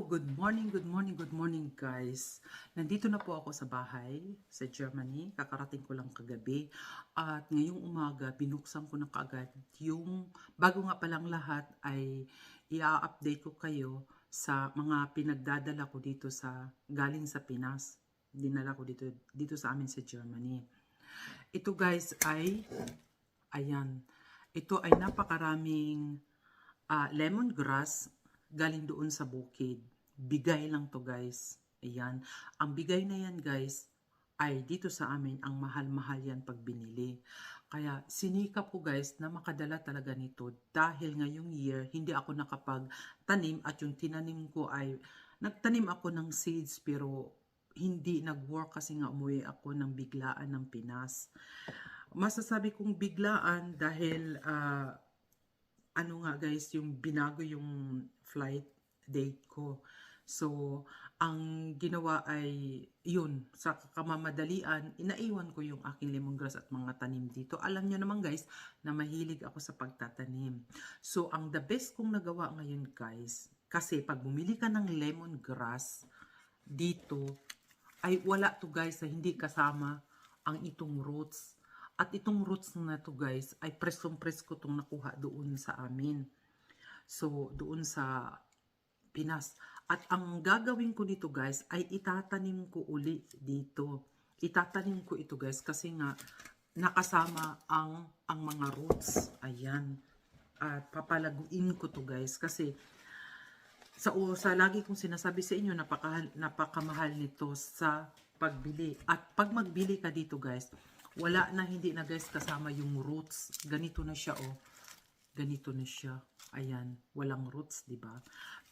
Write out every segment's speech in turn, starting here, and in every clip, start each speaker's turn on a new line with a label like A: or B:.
A: good morning, good morning, good morning guys. Nandito na po ako sa bahay sa Germany. Kakarating ko lang kagabi. At ngayong umaga, binuksan ko na kaagad yung, bago nga palang lahat ay i-update ko kayo sa mga pinagdadala ko dito sa, galing sa Pinas. Dinala ko dito sa amin sa Germany. Ito guys ay, ayan, ito ay napakaraming lemongrass galing doon sa bukid. Bigay lang to guys. Ayan. Ang bigay na yan guys ay dito sa amin ang mahal-mahal yan pag binili. Kaya sinikap ko guys na makadala talaga nito dahil ngayong year hindi ako nakapagtanim at yung tinanim ko ay nagtanim ako ng seeds pero hindi nag-work kasi nga umuwi ako ng biglaan ng Pinas. Masasabi kong biglaan dahil ano nga guys, yung binago yung flight date ko. So, ang ginawa ay, yun, sa kamamadalian, inaiwan ko yung aking lemongrass at mga tanim dito. Alam nyo naman guys, na mahilig ako sa pagtatanim. So, ang the best kong nagawa ngayon guys, kasi pag bumili ka ng lemongrass dito, ay wala to guys, na hindi kasama ang itong roots. At itong roots na to guys, ay presong-pres ko itong nakuha doon sa amin. So, doon sa Pinas. At ang gagawin ko dito guys, ay itatanim ko uli dito. Itatanim ko ito guys, kasi nga, nakasama ang mga roots. Ayan. At papalaguin ko to guys, kasi sa lagi kong sinasabi sa inyo, napakamahal nito sa pagbili. At pag magbili ka dito guys, wala na, hindi na guys kasama yung roots. Ganito na siya oh. Ganito na siya. Ayan, walang roots, 'di ba?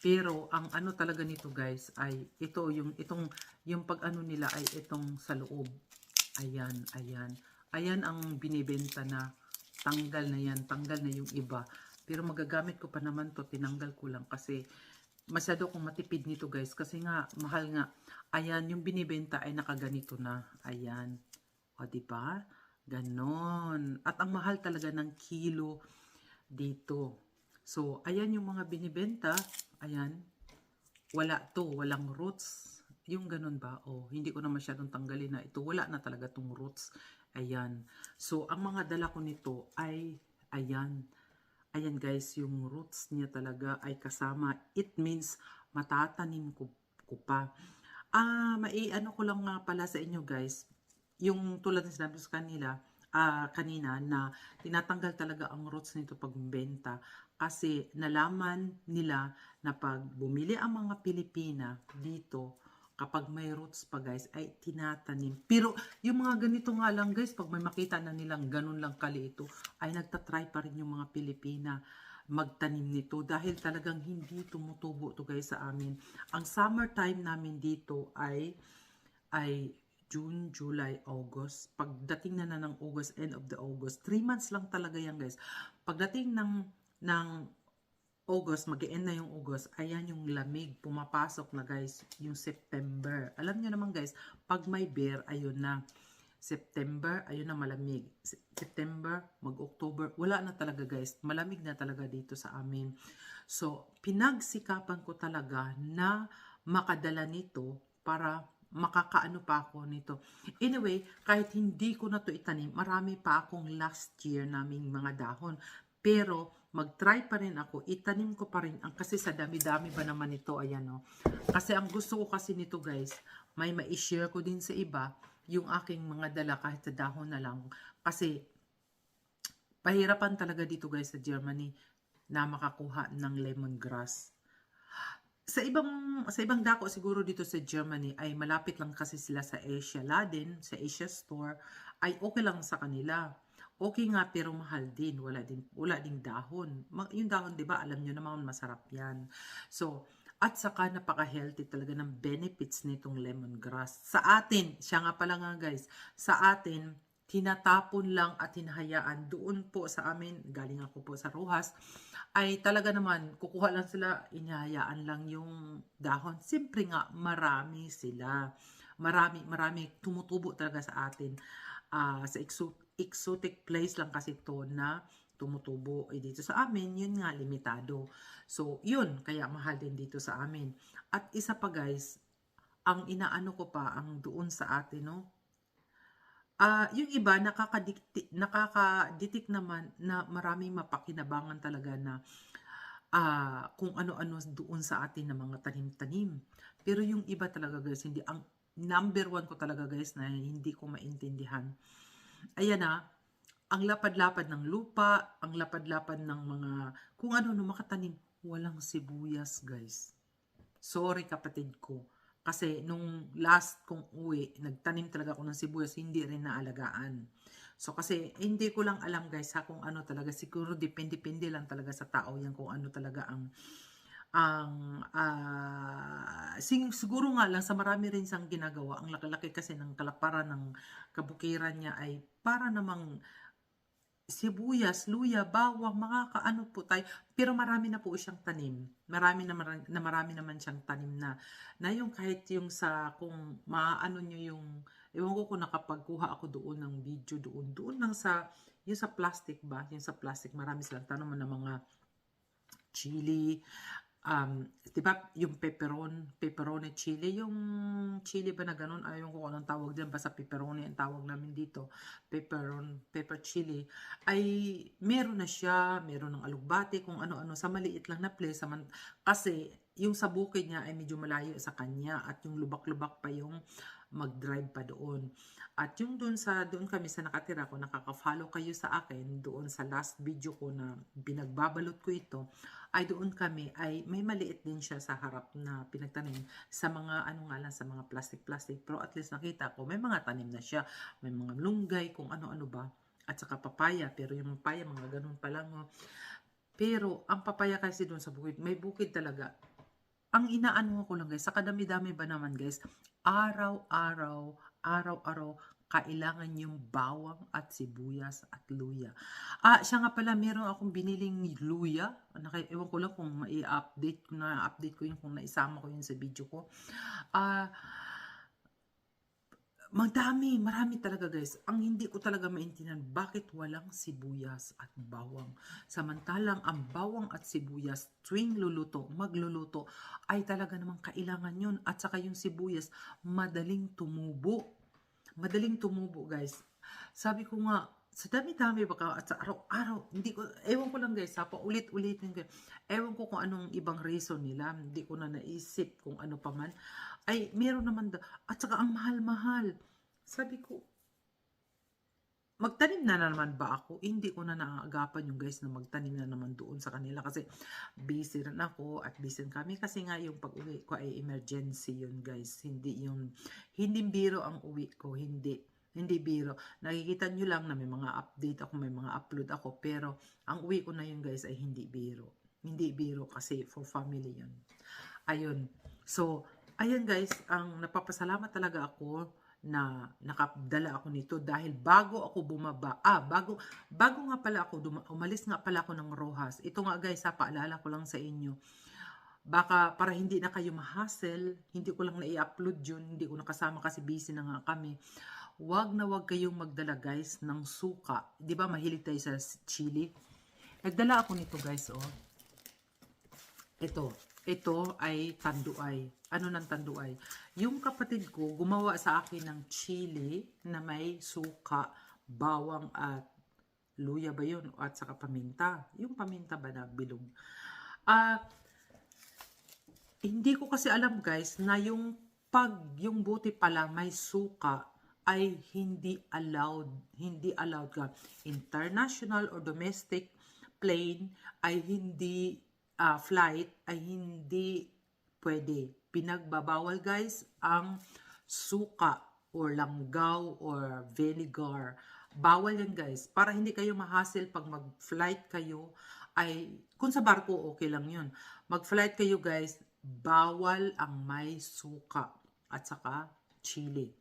A: Pero ang ano talaga nito guys ay ito yung pag ano nila ay itong sa loob. Ayan, ayan. Ayan ang binibenta na tanggal na yan, tanggal na yung iba. Pero magagamit ko pa naman to, tinanggal ko lang kasi masyado akong matipid nito guys kasi nga mahal nga. Ayan, yung binibenta ay nakaganito na. Ayan. O, diba? Ganon. At ang mahal talaga ng kilo dito. So, ayan yung mga binibenta. Ayan. Wala to. Walang roots. Yung ganon ba? O, hindi ko na masyadong tanggalin na ito. Wala na talaga tong roots. Ayan. So, ang mga dala ko nito ay, ayan. Ayan guys, yung roots niya talaga ay kasama. It means, matatanim ko pa. Ano ko lang nga pala sa inyo guys, yung tulad ng sinabi sa kanina na tinatanggal talaga ang roots nito pag benta kasi nalaman nila na pag bumili ang mga Pilipina dito kapag may roots pa guys ay tinatanim. Pero yung mga ganito nga lang guys, pag may makita na nilang ganun lang kaliito ay nagtatry pa rin yung mga Pilipina magtanim nito dahil talagang hindi tumutubo to guys sa amin. Ang summertime namin dito ay June, July, August. Pagdating na ng August, end of the August, 3 months lang talaga yan guys. Pagdating ng August, mag-e-end na yung August, ayan yung lamig, pumapasok na guys, yung September. Alam nyo naman guys, pag may bear, ayun na. September, ayun na malamig. September, mag-October, wala na talaga guys. Malamig na talaga dito sa amin. So, pinagsikapan ko talaga na makadala nito para makakaano pa ako nito. Anyway, kahit hindi ko na to itanim, marami pa akong last year naming mga dahon. Pero, mag-try pa rin ako, itanim ko pa rin, kasi sa dami-dami ba naman ito, ayan o. Kasi ang gusto ko kasi nito guys, may ma-share ko din sa iba, yung aking mga dala kahit sa dahon na lang. Kasi, pahirapan talaga dito guys sa Germany na makakuha ng lemongrass. Sa ibang dako siguro dito sa Germany ay malapit lang kasi sila sa Asia Laden, sa Asia Store, ay okay lang sa kanila. Okay nga pero mahal din, wala ding dahon. Yung dahon 'di ba, alam niyo naman masarap 'yan. So, at saka napaka-healthy talaga ng benefits nitong lemongrass. Sa atin, siya nga pala nga guys, sa atin tinatapon lang at hinahayaan doon po sa amin, galing ako po sa Rojas, ay talaga naman, kukuha lang sila, inihayaan lang yung dahon. Siyempre nga, marami sila. Marami, tumutubo talaga sa atin. Sa exotic place lang kasi to na tumutubo. Dito sa amin, yun nga, limitado. So, yun, kaya mahal din dito sa amin. At isa pa guys, ang inaano ko pa, ang doon sa atin, no? Yung iba, nakakaditik naman na maraming mapakinabangan talaga na kung ano-ano doon sa atin na mga tanim-tanim. Pero yung iba talaga guys, hindi, ang number one ko talaga guys na hindi ko maintindihan. Ayan na, ang lapad-lapad ng lupa, ang lapad-lapad ng mga, kung ano makatanim, walang sibuyas guys. Sorry kapatid ko. Kasi nung last kong uwi, nagtanim talaga ako ng sibuyas, hindi rin naalagaan. So kasi hindi ko lang alam guys ha kung ano talaga, siguro depende lang talaga sa tao yan kung ano talaga siguro nga lang sa marami rin siyang ginagawa. Ang laki-laki kasi ng kalaparan ng kabukiran niya ay para namang sibuyas, luya, bawang, mga kaano po tayo. Pero marami na po siyang tanim. Marami naman siyang tanim na yung kahit yung sa, kung maano nyo yung, ewan ko kung nakapagkuha ako doon ng video doon lang sa, yung sa plastic ba? Yung sa plastic, marami silang tanaman ng mga chili, di ba yung pepperoni chili, yung chili ba na ganun, ayaw ko anong tawag dyan, basta pepperoni ang tawag namin dito, pepper chili, ay meron na siya, meron ng alugbati, kung ano-ano, sa maliit lang na place, kasi yung sa bukid niya ay medyo malayo sa kanya, at yung lubak-lubak pa yung mag-drive pa doon. At yung doon kami sa nakatira ko, nakaka-follow kayo sa akin, doon sa last video ko na binagbabalot ko ito, ay doon kami, ay may maliit din siya sa harap na pinagtanim sa mga, ano nga lang, sa mga plastic, pero at least nakita ko, may mga tanim na siya, may mga lunggay, kung ano-ano ba, at saka papaya, pero yung papaya, mga ganun pa lang, oh. Pero, ang papaya kasi doon sa bukid, may bukid talaga. Ang inaano ko lang guys, sa kadami-dami ba naman guys, araw-araw, kailangan yung bawang at sibuyas at luya. Siya nga pala, meron akong biniling luya. Ewan ko lang kung update ko yun, kung naisama ko yun sa video ko. Marami talaga guys. Ang hindi ko talaga maintindihan, bakit walang sibuyas at bawang? Samantalang ang bawang at sibuyas, tuwing magluluto, ay talaga namang kailangan yun. At saka yung sibuyas, madaling tumubo. Madaling tumubo guys. Sabi ko nga, sa dami-dami baka at sa araw-araw, hindi ko, ewan ko lang guys, paulit-ulitin ko. Ewan ko kung anong ibang reason nila, hindi ko na naisip kung ano pa man. Ay, meron naman at saka ang mahal-mahal. Sabi ko, magtanim na naman ba ako? Hindi ko na naaagapan yung guys na magtanim na naman doon sa kanila kasi busy rin ako at busy kami kasi nga yung pag-uwi ko ay emergency yun guys. Hindi biro ang uwi ko, hindi biro. Nakikita nyo lang na may mga update ako, may mga upload ako, pero ang uwi ko na yun guys ay hindi biro. Hindi biro kasi for family yun. Ayun. So, ayun guys, ang napapasalamat talaga ako na nakadala ako nito dahil bago ako bumaba, bago nga pala ako, umalis nga pala ako ng Rojas. Ito nga guys, paalala ko lang sa inyo. Baka para hindi na kayo ma-hassle, hindi ko lang na-i-upload yun, hindi ko nakasama kasi busy na nga kami. Wag na wag kayong magdala guys ng suka. 'Di ba mahilig tayo sa chili? Nagdala ako nito guys, oh. Ito ay tanduay. Ano ng tanduay? Yung kapatid ko gumawa sa akin ng chili na may suka, bawang at luya ba yun? At saka paminta. Yung paminta ba na bilog? Hindi ko kasi alam guys na yung buti pala may suka ay hindi allowed ka. International or domestic plane ay hindi, flight ay hindi pwede. Pinagbabawal guys ang suka or langgaw or vinegar. Bawal yan guys. Para hindi kayo ma-hassle pag mag-flight kayo, ay kung sa barko okay lang yun. Mag-flight kayo guys, bawal ang may suka at saka chili.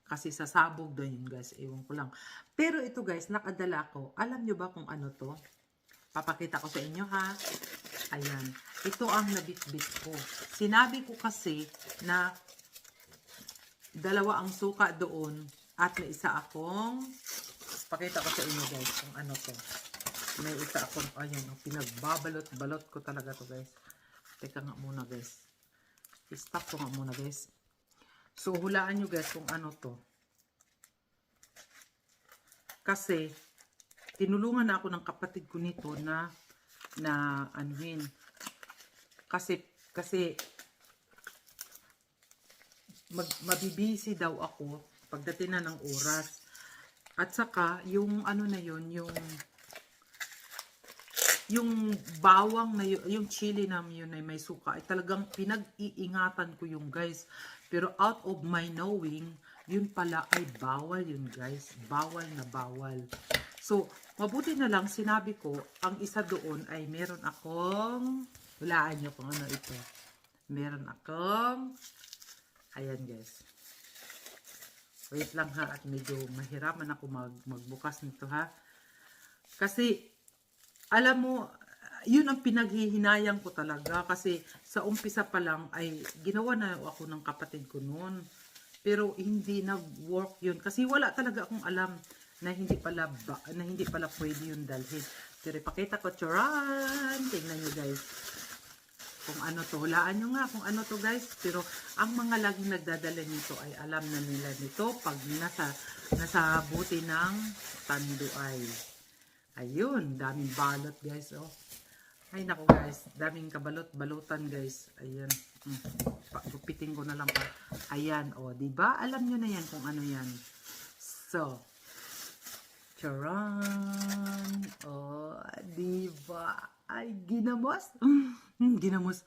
A: Kasi sasabog daw yun guys, ewan ko lang. Pero ito guys, nakadala ko. Alam nyo ba kung ano to? Papakita ko sa inyo ha. Ayan. Ito ang nabitbit ko. Sinabi ko kasi na dalawa ang suka doon at may isa akong, pakita ko sa inyo guys kung ano to. may isa akong, ayun, pinagbabalot-balot ko talaga to guys. Teka nga muna guys. I-stop ko nga muna guys. So, hulaan nyo guys kung ano to. Kasi, tinulungan na ako ng kapatid ko nito na anuhin. Kasi mabibisi daw ako pagdating na ng oras. At saka, yung ano na yun, yung bawang na yun, yung chili na yun ay may suka, ay talagang pinag-iingatan ko yung guys. Pero out of my knowing, yun pala ay bawal yun guys. Bawal na bawal. So, mabuti na lang sinabi ko, ang isa doon ay meron akong, hulaan nyo kung ano ito. Meron akong, ayan guys. Wait lang ha, at medyo mahiraman ako magbukas nito ha. Kasi, alam mo, yun ang pinaghihinayang ko talaga. Kasi sa umpisa pa lang ay ginawa na ako ng kapatid ko noon. Pero hindi nag-work yun. Kasi wala talaga akong alam na hindi pala pwede yun dalhin. Pero ipakita ko, charan! Tingnan nyo guys. Kung ano to, hulaan nyo nga kung ano to guys. Pero ang mga laging nagdadala nito ay alam na nila nito pag nasa buti ng tanduay. Ayun, daming balot guys. Oh. Ay nako guys, daming kabalot-balutan guys. Ayan. Gupitin ko na lang pa. Ayan, oh, 'di ba? Alam niyo na 'yan kung ano 'yan. So, charan. Oh, 'di ba? Ay ginamos. Ginamos.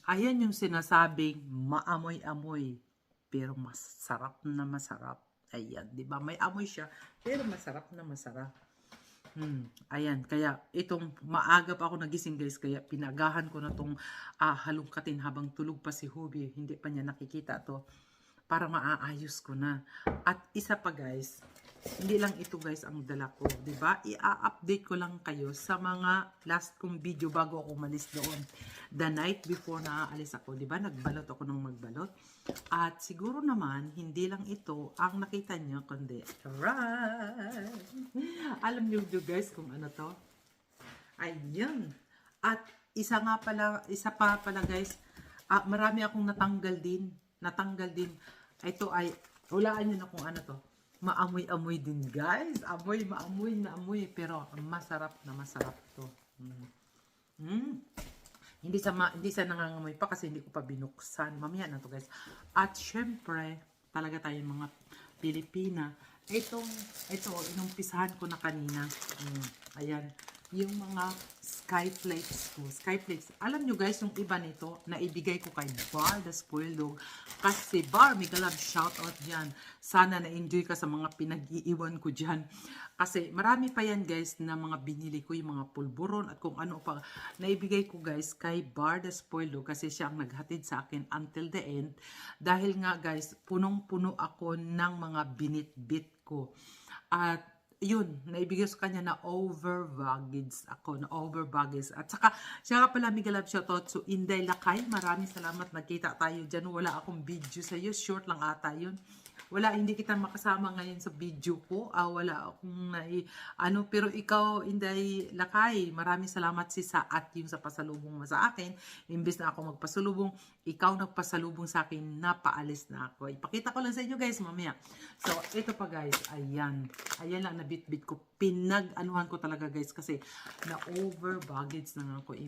A: Ayan yung sinasabing maamoy-amoy pero masarap na masarap. Ayan, 'di ba? May amoy siya pero masarap na masarap. Ayan, kaya itong maaga pa ako nagising guys, kaya pinagahan ko na tong halongkatin habang tulog pa si Hubie. Hindi pa niya nakikita to para maaayos ko na. At isa pa guys, hindi lang ito guys ang dala ko, 'di ba? I-update ko lang kayo sa mga last kong video bago ako umalis doon. The night before na aalis ako, 'di ba? Nagbalot ako ng magbalot. At siguro naman hindi lang ito ang nakita niyo kundi right. Alam niyo guys kung ano to? Ayun. At isa pa pala guys, marami akong natanggal din. Ito ay, hulaan nyo na kung ano to. Maamoy-amoy din guys. Maamoy na amoy. Pero masarap na masarap to. Hindi sa nangangamoy pa kasi hindi ko pa binuksan. Mamaya na to guys. At syempre, talaga tayong mga Pilipina. Ito, inumpisahan ko na kanina. Ayan. Yung mga skyflakes ko. Skyflakes. Alam nyo guys, yung iba nito, naibigay ko kay Bar the Spoiled Dog. Kasi Bar, mega love shoutout dyan. Sana na-enjoy ka sa mga pinag-iiwan ko dyan. Kasi marami pa yan guys na mga binili ko, yung mga pulburon at kung ano pa. Naibigay ko guys kay Bar the Spoiled Dog kasi siya ang naghatid sa akin until the end. Dahil nga guys, punong-puno ako ng mga binit-bit ko. At yun, naibigay sa kanya na over baggage ako, na over baggage. At saka, siya nga pala, mega love shoutout. So, Inday Lakay, maraming salamat. Nagkita tayo dyan. Wala akong video sa iyo. Short lang ata yun. Wala, hindi kita makasama ngayon sa video ko. Wala akong pero ikaw, Inday Lakay, maraming salamat sa at yung sa pasalubong mo sa akin. Imbes na ako magpasalubong, ikaw nagpasalubong sa akin, napaalis na ako. Ipakita ko lang sa inyo guys mamaya. So, ito pa guys, ayan. Ayan lang, nabit-bit ko. Pinag-anuhan ko talaga guys kasi na-over baggage na nga ako.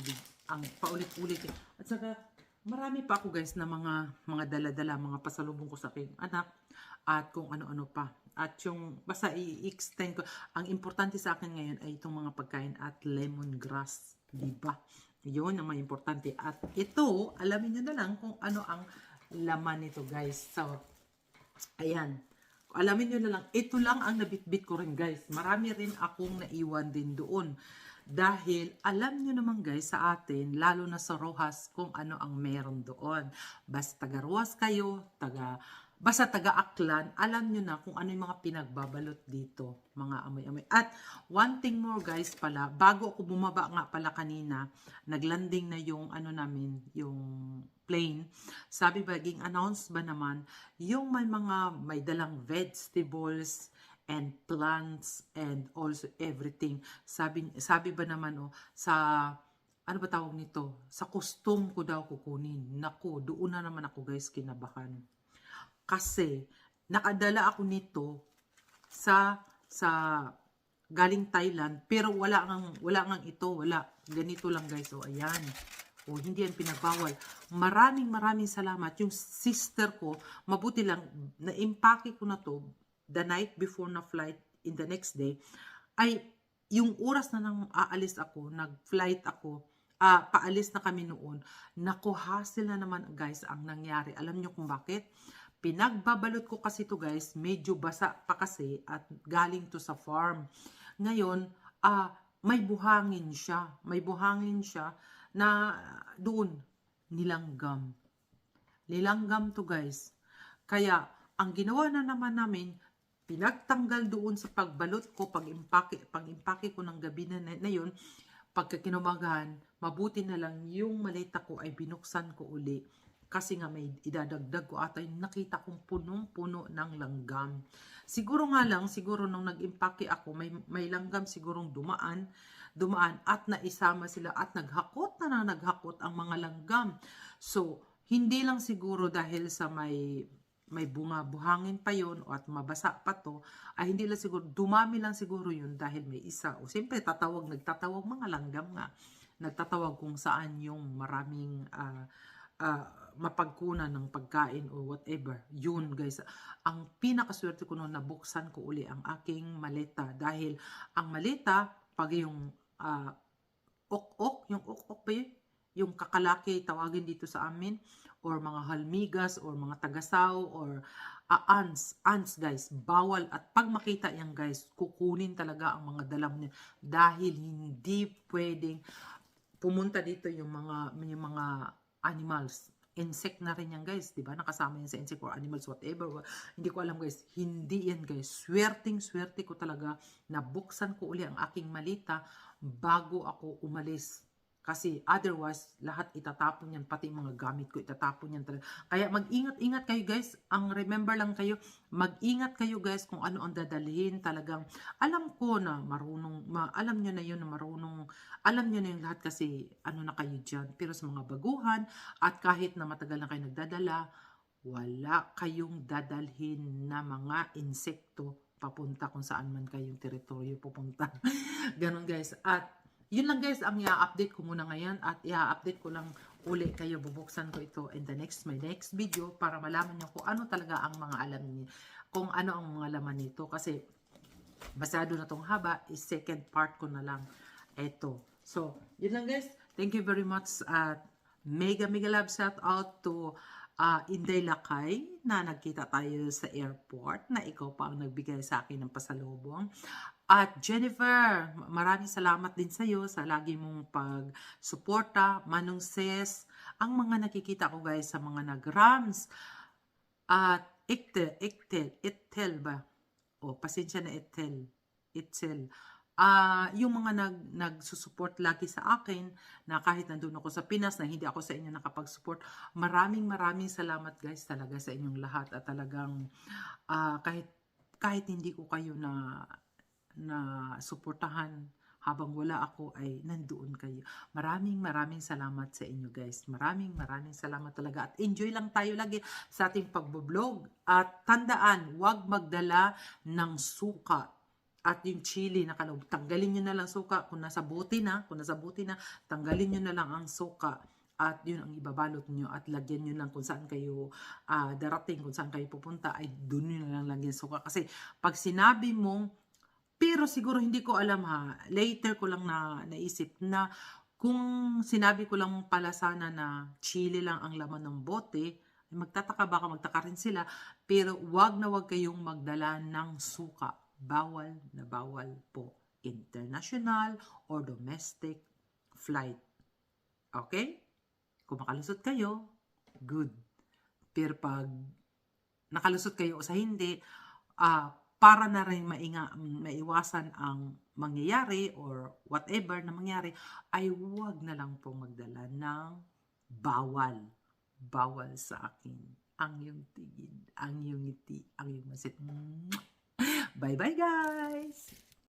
A: Ang paulit-ulit. At saka, marami pa ako guys na mga dala-dala, mga pasalubong ko sa aking anak. At kung ano-ano pa. At yung, basta i-extend ko. Ang importante sa akin ngayon ay itong mga pagkain at lemongrass. Diba? Yun ang mga importante. At ito, alamin nyo na lang kung ano ang laman nito guys. So, ayan. Alamin nyo na lang. Ito lang ang nabitbit ko rin guys. Marami rin akong naiwan din doon. Dahil alam nyo naman guys sa atin, lalo na sa Rojas, kung ano ang meron doon. Basta taga Rojas kayo, basta taga-Aklan, alam nyo na kung ano yung mga pinagbabalot dito, mga amoy-amoy. At one thing more guys pala, bago ako bumaba nga pala kanina, naglanding na yung namin, yung plane. Sabi ba, announce ba naman, yung may dalang vegetables and plants and also everything. Sabi ba naman sa ano ba tawag nito? Sa custom ko daw kukunin. Naku, doon na naman ako guys kinabahan. Kasi nakadala ako nito sa galing Thailand pero wala ganito lang guys. Ayan. Hindi yan pinagbawal. Maraming salamat. Yung sister ko, mabuti lang, na-impake ko na to the night before na flight in the next day, ay yung oras na nang aalis ako, nag-flight ako, paalis na kami noon, naku, hassle na naman guys ang nangyari. Alam nyo kung bakit? Pinagbabalot ko kasi to guys, medyo basa pa kasi at galing to sa farm. Ngayon, may buhangin siya na doon, nilanggam to guys. Kaya, ang ginawa na naman namin, pinagtanggal doon sa pagbalot ko, pag-impake ko ng gabi na yun, pagkakinumagahan, mabuti na lang yung maleta ko ay binuksan ko uli. Kasi nga may idadagdag ko ata yung nakita kong punong-puno ng langgam. Siguro nung nag-impake ako, may langgam sigurong dumaan at naisama sila at naghakot ang mga langgam. So, hindi lang siguro dahil sa may bunga buhangin pa yon at mabasa pa to, ay hindi lang siguro, dumami lang siguro yun dahil may isa. Siyempre, nagtatawag mga langgam nga. Nagtatawag kung saan yung maraming mapagkunan ng pagkain o whatever. Yun guys, ang pinakaswerte ko noon, nabuksan ko uli ang aking maleta dahil ang maleta, pag yung yung ok ba yun? Yung kakalaki tawagin dito sa amin, or mga halmigas or mga tagasaw or ants guys, bawal. At pag makita yan guys, kukunin talaga ang mga dala niya dahil hindi pwedeng pumunta dito yung mga animals. Insect na rin yan guys, di ba? Nakasama yan sa insect or animals, whatever. Hindi ko alam guys, hindi yan guys. Swerte ko talaga na buksan ko uli ang aking malita bago ako umalis. Kasi otherwise, lahat itatapon yan, pati mga gamit ko itatapon yan talaga. Kaya mag-ingat-ingat kayo guys. Ang remember lang kayo, mag-ingat kayo guys kung ano ang dadalhin. Talagang alam ko na marunong, alam nyo na yun na marunong, alam nyo na yung lahat kasi ano na kayo dyan. Pero sa mga baguhan at kahit na matagal na kayo nagdadala, wala kayong dadalhin na mga insekto papunta kung saan man kayong teritoryo pupunta. Ganon guys. At yun lang guys ang i-update ko muna ngayon at i-update ko lang uli kayo, bubuksan ko ito in my next video para malaman nyo kung ano talaga ang mga alam niyo, kung ano ang mga laman nito kasi basado na tong haba, is second part ko na lang ito. So, yun lang guys. Thank you very much at mega love shout out to Inday Lakay na nagkita tayo sa airport na ikaw pa ang nagbigay sa akin ng pasalubong. At Jennifer, maraming salamat din sa iyo sa lagi mong pag-suporta. Manong Ses, ang mga nakikita ko guys sa mga nag-rams. At Iktel ba? Pasensya na Itzel. Yung mga nagsusupport lagi sa akin na kahit nandun ako sa Pinas na hindi ako sa inyo nakapag-support. Maraming salamat guys talaga sa inyong lahat at talagang kahit hindi ko kayo na suportahan habang wala ako ay nandoon kayo. Maraming salamat sa inyo guys. Maraming salamat talaga at enjoy lang tayo lagi sa ating pagbo-vlog at tandaan, huwag magdala ng suka at yung chili na kaloob. Tanggalin nyo na lang suka kung nasa bote na, tanggalin nyo na lang ang suka at yun ang ibabalot nyo at lagyan nyo lang kung saan kayo darating, kung saan kayo pupunta ay doon nyo na lang lagyan suka kasi pag sinabi mong, pero siguro hindi ko alam later ko lang naisip na kung sinabi ko lang pala sana na chili lang ang laman ng bote, magtataka magtaka rin sila, pero wag kayong magdala ng suka. Bawal na bawal po. International or domestic flight. Okay? Kung makalusot kayo, good. Pero pag nakalusot kayo o sa hindi, para na rin maiwasan ang mangyayari or whatever na mangyari, ay huwag na lang po magdala ng bawal. Bawal sa akin. Ang iyong tingin, ang iyong ngiti, ang iyong masit. Bye-bye guys!